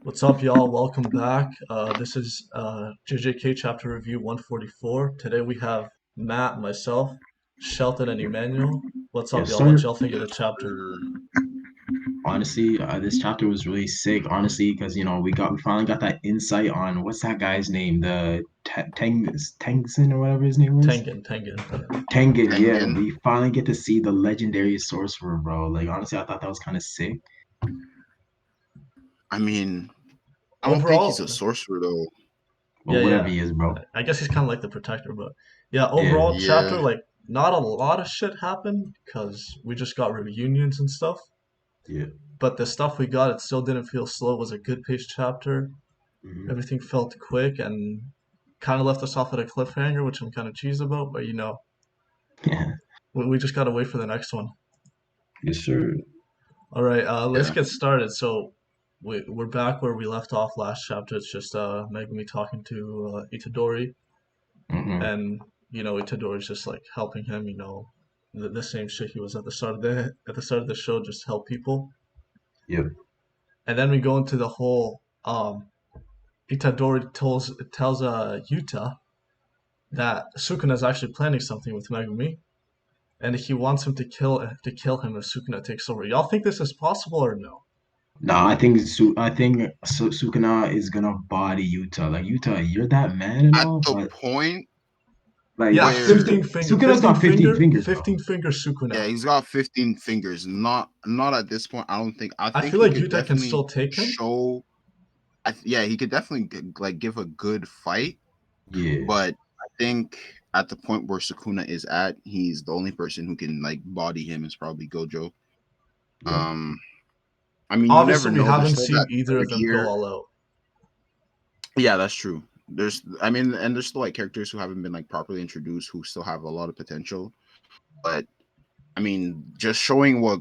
What's up, y'all? Welcome back. This is JJK Chapter Review 144. Today we have Matt, myself, Shelton, and Emmanuel. What's up, Yes, y'all? What sir. y'all think of the Yes, chapter? sir. Honestly, this chapter was really sick. Honestly, because we finally got that insight on what's that guy's name, the Tengson or whatever his name was. Tengen. Tengen, yeah. Tengen. We finally get to see the legendary sorcerer, bro. Like honestly, I thought that was kind of sick. I mean, I don't think he's a Overall, sorcerer though. But yeah, whatever yeah. he is, bro. I guess he's kind of like the protector, but yeah, Yeah, overall chapter, Yeah. like, not a lot of shit happened because we just got reunions and stuff. yeah. But the stuff we got, it still didn't feel slow. It was a good paced chapter. hmm Everything felt quick and kind of left us off at a cliffhanger, which I'm kind of cheesed about, but Yeah. we just gotta wait for the next one. Yes, sir. All right, let's Yeah. get started. So we're back where we left off last chapter. It's just Megumi talking to Itadori, hmm and Itadori's just like helping him. The same shit he was at the start of the show, just help people. Yep. And then we go into the whole Itadori tells Yuta that Sukuna is actually planning something with Megumi, and he wants him to kill him if Sukuna takes over. Y'all think this is possible or no? No, I think Sukuna is gonna body Yuta. Like Yuta, you're that man and At all, the but point like Yeah, where 15 finger, Sukuna's 15 got 15 finger, fingers, bro. 15 finger yeah, Sukuna. he's got 15 fingers. Not at this point. I don't think. I I think feel he like could Yuta can definitely still take him, show. Yeah, he could definitely like give a good fight. Yeah. But I think at the point where Sukuna is at, he's the only person who can like body him is probably Gojo. Yep. Um, I mean, you never obviously we know. There's haven't still seen that either third of them go year. all out. Yeah, that's true. I mean, and there's still like characters who haven't been like properly introduced who still have a lot of potential. But I mean, just showing what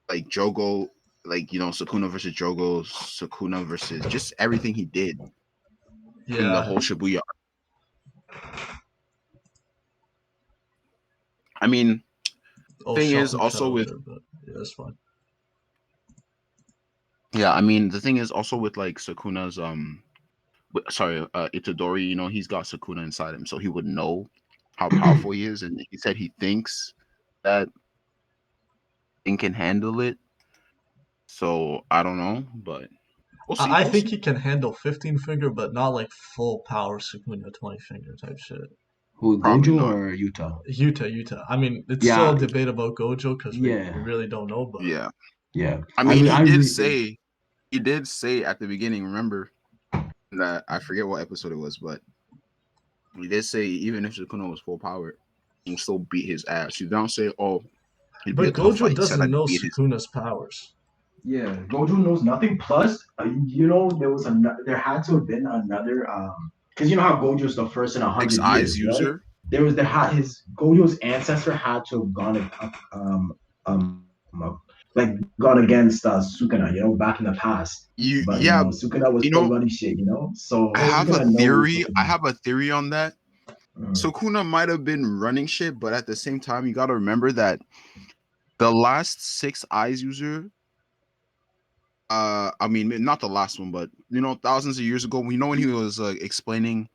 like Jogo, like Sukuna versus Jogo, Sukuna versus just everything he did in the Yeah. whole Shibuya. I mean, Oh, thing is Shelton cut also out with there, but yeah, that's fine. yeah, I mean the thing is also with like Sukuna's sorry, Itadori. He's got Sukuna inside him, so he would know how powerful he is, and he said he thinks that and can handle it. So I don't know, but we'll see. I We'll think see. he can handle 15 finger, but not like full power Sukuna 20 finger type shit. Who, Probably Gojo not. or Yuta? Yuta. I mean, it's still Yeah, a debate about Gojo because we yeah, really don't know, but Yeah. yeah. I I mean, I really think he did say at the beginning. Remember that I forget what episode it was, but he did say even if Sukuna was full power, he would still beat his ass. He don't say, "Oh, it'd be a but tough Gojo fight." He said, doesn't "I'd know beat his Sukuna's powers. yeah, Gojo knows nothing. Plus, there had to have been another because you know how Gojo's the first in a six hundred eyes years, right? user." There had his Gojo's ancestor had to have gone um uh, like gone against Sukuna, back in the past. But Yeah, Sukuna was you still know, running shit, so I Oh, have a Sukuna knows theory. something. I have a theory on that. Mm, Sukuna might have been running shit, but at the same time, you got to remember that the last six eyes user, I mean, not the last one, but thousands of years ago, when he was explaining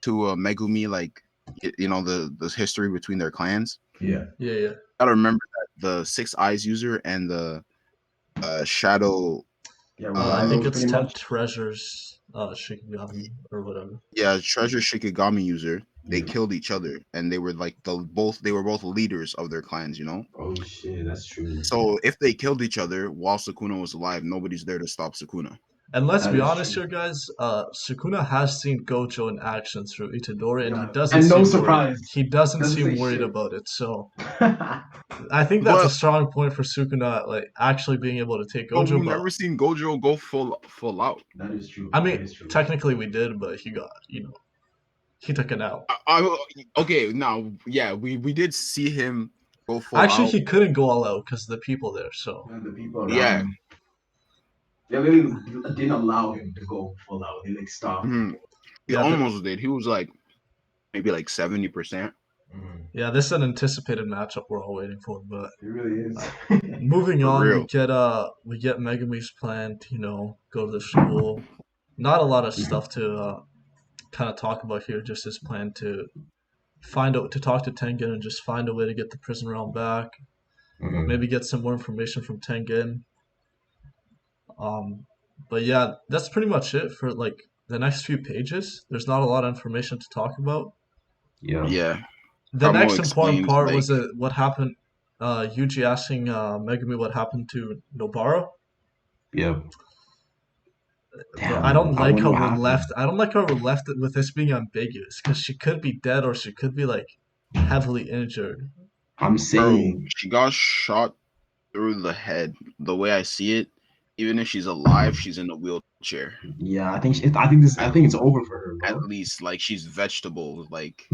to Megumi, like the history between their clans. yeah, yeah. Gotta remember that the six eyes user and the shadow, yeah, I think rivals it's pretty 10 much. treasures, Shikigami or whatever. yeah, treasure Shikigami user, they Yeah. killed each other, and they were like they were both leaders of their clans. Oh shit, that's true. So if they killed each other while Sukuna was alive, nobody's there to stop Sukuna. And let's That be is honest true. here, guys. Sukuna has seen Gojo in action through Itadori, and he Yeah, doesn't and no seem worried. surprise, He doesn't doesn't seem say worried shit. about it. So That I think that's a But strong point for Sukuna, like actually being able to take but Gojo. we've But never seen Gojo go full out. is true. I That mean, is true. technically we did, but he took it out. Okay, now yeah, we did see him go full Actually, out. he couldn't go all out because of the people there. So And the people around Yeah, him, they really didn't allow him to go full out. They like stopped him. mhm. He yeah, almost did. He was like maybe like 70%. Yeah, this is an anticipated matchup we're all waiting for. But It really is. moving For on, real. we get Megumi's plan to go to the school. Not a lot of stuff to kind of talk about here. Just his plan to talk to Tengen and just find a way to get the prison realm back. Maybe get some more information from Tengen. Um, but yeah, that's pretty much it for like the next few pages. There's not a lot of information to talk about. Yeah. Yeah. The Kamo next important explains part like was what happened. Yuji asking Megumi what happened to Nobara. Yep. Bro, I Damn. don't I like wonder how what we're happened. left. I don't like how we're left with this being ambiguous because she could be dead or she could be like heavily injured. I'm bro, saying. she got shot through the head. The way I see it, even if she's alive, she's in a wheelchair. Yeah, I think. I think it's over for her, At bro. least like she's vegetable. Like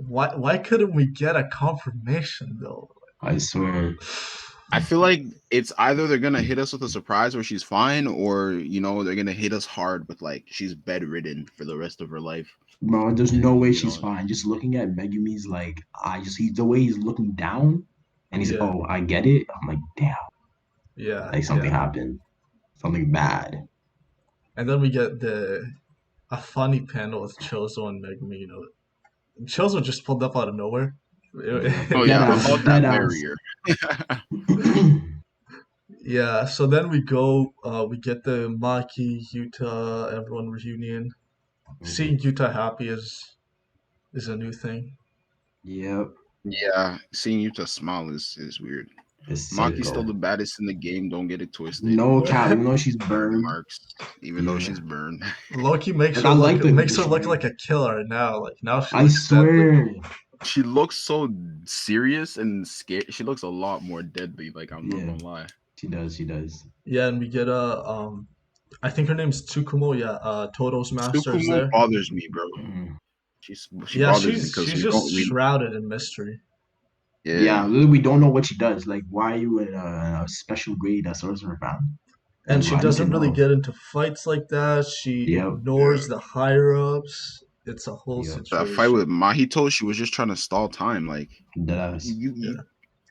Why couldn't we get a confirmation though? I swear. I feel like it's either they're gonna hit us with a surprise where she's fine, or they're gonna hit us hard with like she's bedridden for the rest of her life. Bro, there's no way You she's know, fine. Just looking at Megumi's like he's the way he's looking down and he's like, Yeah, oh, I get it. I'm like, damn, yeah, like something yeah. happened. Something bad. And then we get a funny panel with Chozo and Megumi. Chozo just pulled up out of nowhere. Yeah. oh Dead yeah, ass. about that Dead ass. barrier. Yeah, so then we get the Maki, Yuta, everyone reunion. Seeing Yuta happy is a new thing. Yep. Yeah, seeing you to smile is weird. It's sick, Maki's Yeah. still bro. the baddest in the game. Don't get it twisted. No cap, even though she's burned. Marks, even though Yeah. she's burned. Loki Like I like makes the her look she like a killer now. Like now she I looks deadly. swear. She looks so serious and scared. She looks a lot more deadly. Like I'm not Yeah, gonna lie. she does, she does. Yeah, and we get I think her name's Tsukumo. Yeah, Toto's master is Tsukumo there. bothers me, bro. Mhm. She Yeah, bothers me because she's we just don't we shrouded in mystery. Yeah, yeah. literally, we don't know what she does. Like, why are you in a special grade at Sorcerer Found? And Like, she I need to doesn't really know. get into fights like that. She Yep, ignores the higher ups. It's a whole yep. That fight with situation. Mahito, she was just trying to stall time. Like you Deadass. you you, Yeah.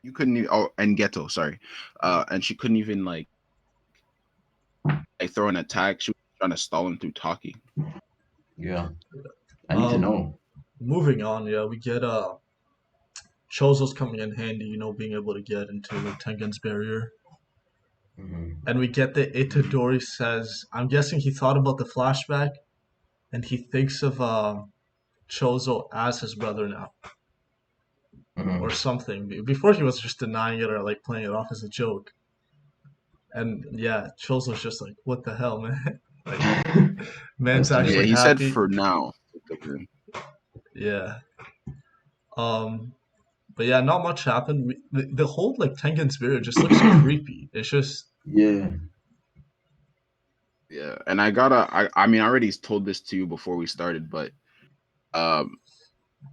you couldn't even, oh, and Ghetto, sorry. And she couldn't even like throw an attack. She was trying to stall him through talking. Yeah, I need to Um, know. moving on. Yeah, we get Chozo's coming in handy. Being able to get into Tengen's barrier. Mhm. And we get the Itadori says, I'm guessing he thought about the flashback and he thinks of Chozo as his brother now or Mhm. something. Before he was just denying it or like playing it off as a joke. And yeah, Chozo's just like, what the hell, man? Like, man's That's Yeah, actually hilarious. he said happy. for now. Yeah. Um, but yeah, not much happened. The whole like Tengen's spirit just looks creepy. It's just Yeah, Yeah, and I mean I already told this to you before we started, but um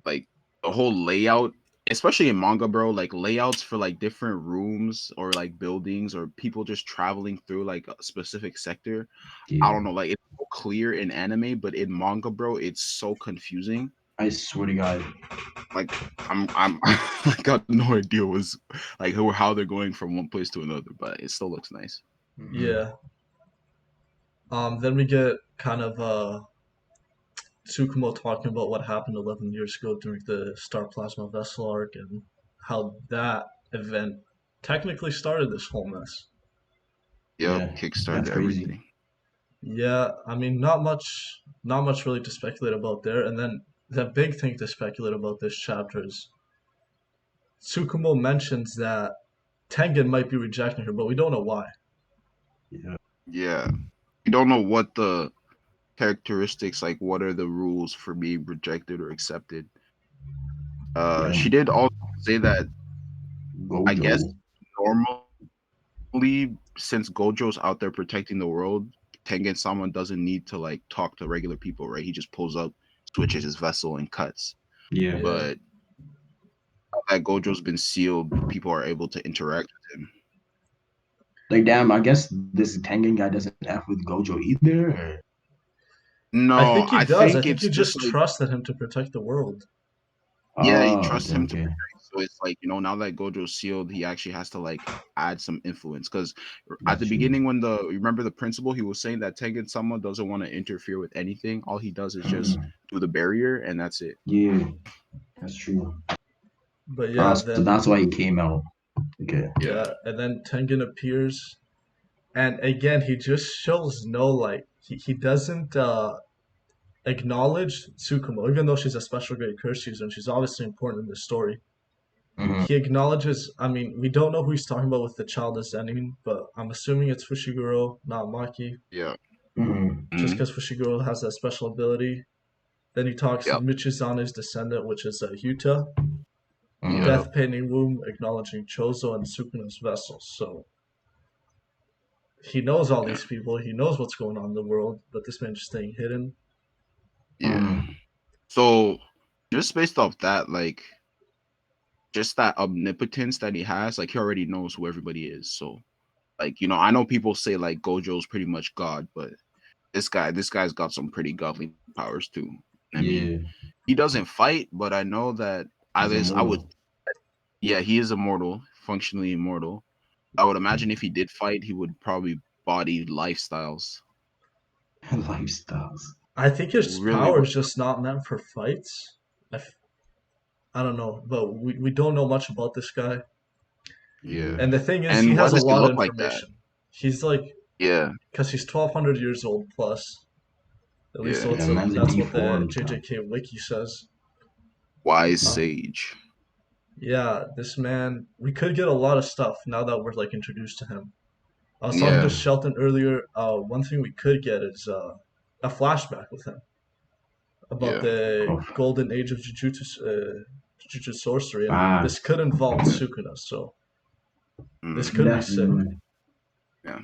like the whole layout, especially in manga, bro, like layouts for like different rooms or like buildings or people just traveling through like a specific sector. I yeah. don't know, like it's so clear in anime, but in manga, bro, it's so confusing. I swear to God. Like I'm I got no idea was like how they're going from one place to another, but it still looks nice. Mhm. yeah. Then we get kind of Tsukumo talking about what happened 11 years ago during the Star Plasma Vessel arc and how that event technically started this whole mess. Yep, Yeah, kickstarted that's crazy. everything. Yeah, I mean, not much really to speculate about there. And then the big thing to speculate about this chapter is Tsukumo mentions that Tengen might be rejecting her, but we don't know why. Yeah, Yeah. You don't know what the characteristics, like what are the rules for being rejected or accepted. yeah. She did also say that I guess Gojo. normally since Gojo's out there protecting the world, Tengen Sama doesn't need to like talk to regular people, right? He just pulls up, switches his vessel and cuts. Yeah. Yeah. But now that Gojo's been sealed, people are able to interact with him. Like, damn, I guess this Tengen guy doesn't F with Gojo either. Or... I No, think he I does. I think think it's he just just like trusted him to protect the world. Yeah, he Oh, trusts okay, him to okay. protect. So it's like, now that Gojo's sealed, he actually has to like add some influence. Because at That's the true. beginning, when you remember the principal, he was saying that Tengen Sama doesn't want to interfere with anything. All he does is just Mhm. do the barrier, and that's it. Yeah, that's true. But yeah, So then that's why he came out. Okay. Yeah. yeah, and then Tengen appears, and again he just shows no like he doesn't acknowledge Tsukumo, even though she's a special grade curse user and she's obviously important in the story. Hmm. He acknowledges. I mean, we don't know who he's talking about with the child ascending, but I'm assuming it's Fushiguro, not Maki, Yeah. Hmm. just Mhm. because Fushiguro has that special ability. Then he talks Yep. Michizane's descendant, which is Yuta, Hmm. Yep. Death Painting Womb, acknowledging Chozo and Sukuna's vessels. So he knows all Yeah. these people. He knows what's going on in the world, but this man's just staying hidden. Yeah. So just based off that, like just that omnipotence that he has, like he already knows who everybody is. So like, I know people say like Gojo's pretty much God, but this guy's got some pretty godly powers too. I mean, Yeah, he doesn't fight, but I know that he's I would, immortal. yeah, he is immortal, functionally immortal. I would imagine if he did fight, he would probably body lifestyles. Lifestyles. I think his Really power would. is just not meant for fights. I, f- I don't know, but we don't know much about this guy. Yeah. And the thing is, he And why has a does he lot of look like that? information. He's like, Yeah. because he's 1,200 years old plus. At least Yeah. Yeah, man's a that's what the deformed. JJK wiki says. Wise Uh, sage. yeah, this man, we could get a lot of stuff now that we're like introduced to him. I was talking to Yeah. Shelton earlier. One thing we could get is a flashback with him about Yeah. the Oh, golden age of Jujutsu sorcery, and this facts. could involve Sukuna. So this Mm, could be sick. Definitely. yeah.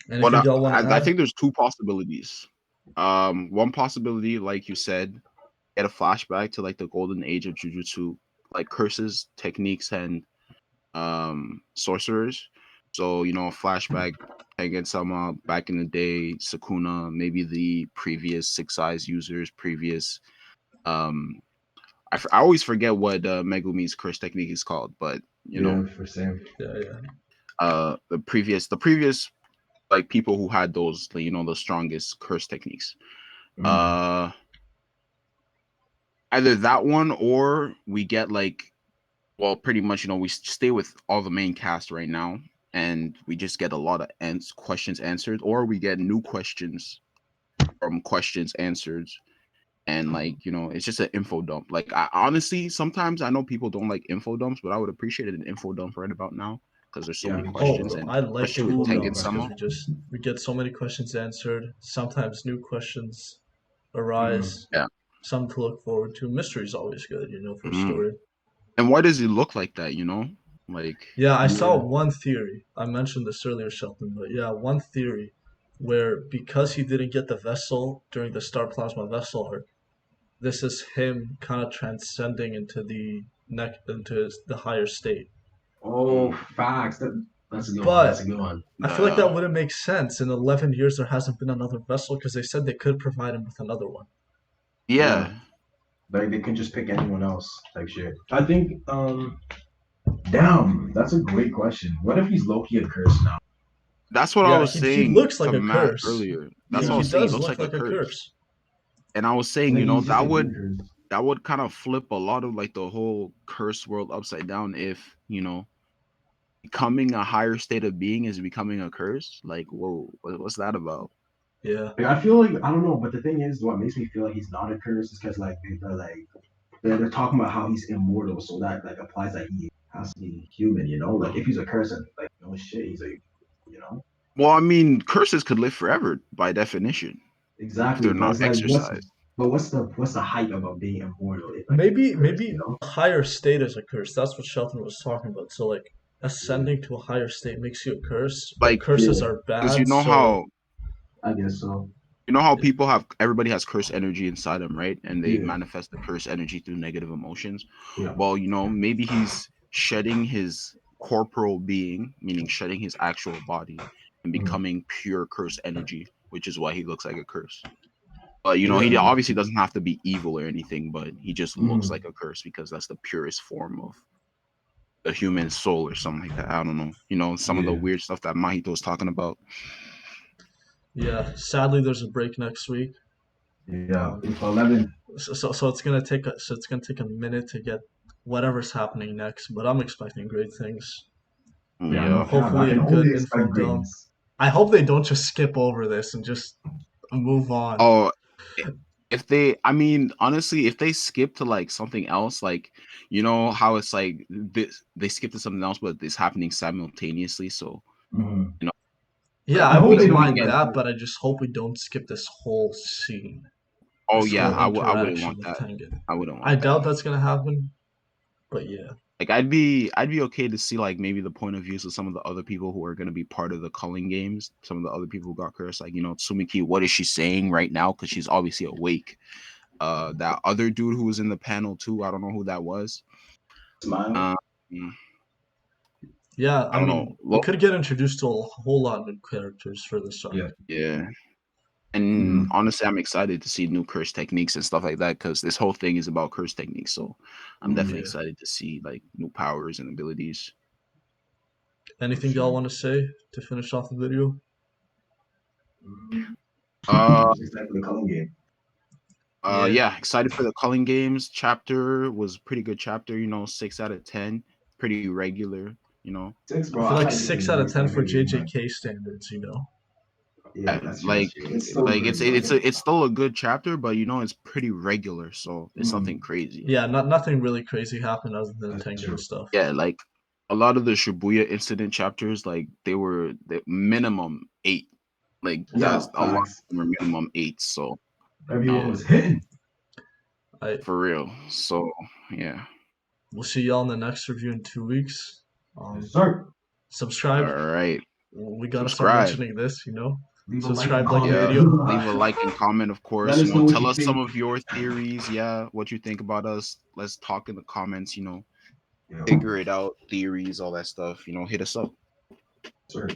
But Anything y'all want to I add? think there's two possibilities. One possibility, like you said, get a flashback to like the golden age of jujutsu, like curses, techniques, and sorcerers. So a flashback against some back in the day, Sakuna, maybe the previous Six Eyes users, previous um I always forget what Megumi's curse technique is called, but Yeah, for same. Yeah, yeah. the previous like people who had those the strongest curse techniques. Mm. Uh Either that one or we get like, well, pretty much, we stay with all the main cast right now and we just get a lot of questions answered, or we get new questions from questions answered. And like, it's just an info dump. Like, I honestly, sometimes I know people don't like info dumps, but I would appreciate an info dump right about now because there's so Yeah, many me Oh, too, questions, bro. and I like especially with info Too many Tengen dumps because Sama. questions. we get so many questions answered. Sometimes new questions Mm. arise. Yeah. Some to look forward to. Mystery's always good, for a Mhm. story. And why does he look like that? Like, Yeah, I saw Yeah. one theory. I mentioned this earlier, Shelton, but yeah, one theory where because he didn't get the vessel during the Star Plasma vessel arc, this is him kind of transcending into the higher state. Oh, mm, facts. That's a good one. That's But a good one. I feel like that uh, wouldn't make sense. In 11 years, there hasn't been another vessel because they said they could provide him with another one. Yeah. yeah, Like they can just pick anyone else type shit. I think damn, that's a great question. What if he's low key a curse now? that's what I Yeah, was he saying looks like to a Matt curse. earlier. That's what I He Yeah. was saying. He does looks look like a like a curse. curse. And I was saying, Like he's just that a good would curse. kind of flip a lot of like the whole curse world upside down if, becoming a higher state of being is becoming a curse. Like, whoa, what's that about? Yeah. Like, I feel like I don't know, but the thing is, what makes me feel like he's not a curse is because like they're talking about how he's immortal, so that like applies that he has to be human, you know? Like if he's a curse and like no shit, he's like, you know? Well, I mean, curses could live forever by definition if Exactly, they're but not it's like exercised. what's the hype about being immortal if like he's Maybe a curse, you maybe know? a higher state is a curse. That's what Shelton was talking about. So like Yeah. ascending to a higher state makes you a curse, but Like, curses Yeah, are because bad. So I guess so. people have everybody has curse energy inside them, right? And they Yeah, manifest the curse energy through negative emotions. yeah. Well, maybe he's shedding his corporal being, meaning shedding his actual body and Mhm. becoming pure curse energy, which is why he looks like a curse. But you know, he Yeah. obviously doesn't have to be evil or anything, but he just looks Mm. like a curse because that's the purest form of the human soul or something like that. I don't know. You know, some of the Yeah. weird stuff that Mahito was talking about. Yeah, sadly, there's a break next week. Yeah. Um, If 11. so it's gonna take a minute to get whatever's happening next. But I'm expecting great things. Yeah, no Yeah. cap. I Hopefully, a can good only info expect dump. greatness. I hope they don't just skip over this and just move on. Oh, if they, I mean, honestly, if they skip to like something else, like you know how it's like this, they skip to something else, but it's happening simultaneously. So Mhm. you know, Yeah, like I I hope they wouldn't don't mind even. that, but I just hope we don't skip this whole scene, oh this yeah, whole I wouldn't interaction want with that. Tengen. I wouldn't I want that. doubt that's gonna happen, but yeah. Like I'd be okay to see like maybe the point of views of some of the other people who are gonna be part of the culling games. Some of the other people who got cursed, like you know, Tsumiki, what is she saying right now? Because she's obviously awake. That other dude who was in the panel too, I don't know who that was. Smile. Um, Yeah, I I don't know. mean, we Well, could get introduced to a whole lot of new characters for this arc. Yeah. yeah. And Mhm. honestly, I'm excited to see new curse techniques and stuff like that because this whole thing is about curse techniques. So I'm definitely Yeah. excited to see like new powers and abilities. For Anything y'all sure. want to say to finish off the video? Mhm. Uh, Just excited for the culling game. Yeah. yeah, excited for the culling games. Chapter was a pretty good chapter. You know, 6 out of 10, pretty regular. You know, Six, I bro. feel I like like giving 6 out of 10 Mixed for rating, man. JJK standards. Yeah, that's true. like That's true. It's still good, you know. it's still a good chapter, but you know, it's pretty regular. So it's nothing Mm, crazy. Yeah, nothing really crazy happened other than that's Tengen true. stuff. Yeah, like a lot of the Shibuya incident chapters, like they were the minimum 8. Like Yeah, that's a lot facts. of them are minimum 8. So Everyone yeah, was hitting. I for real. So yeah. We'll see y'all in the next review in 2 weeks. Yes, Um, sir. All subscribe. right. We gotta start Subscribe. mentioning this. Leave a like and Subscribe, like the comment. Yeah. video. Leave a like and comment, of Let course. You us know, know what tell you us some think. of your theories. Yeah, what you think about us. Let's talk in the comments, you know, Yeah, figure it out, theories, all that stuff. You know, hit us up. sir.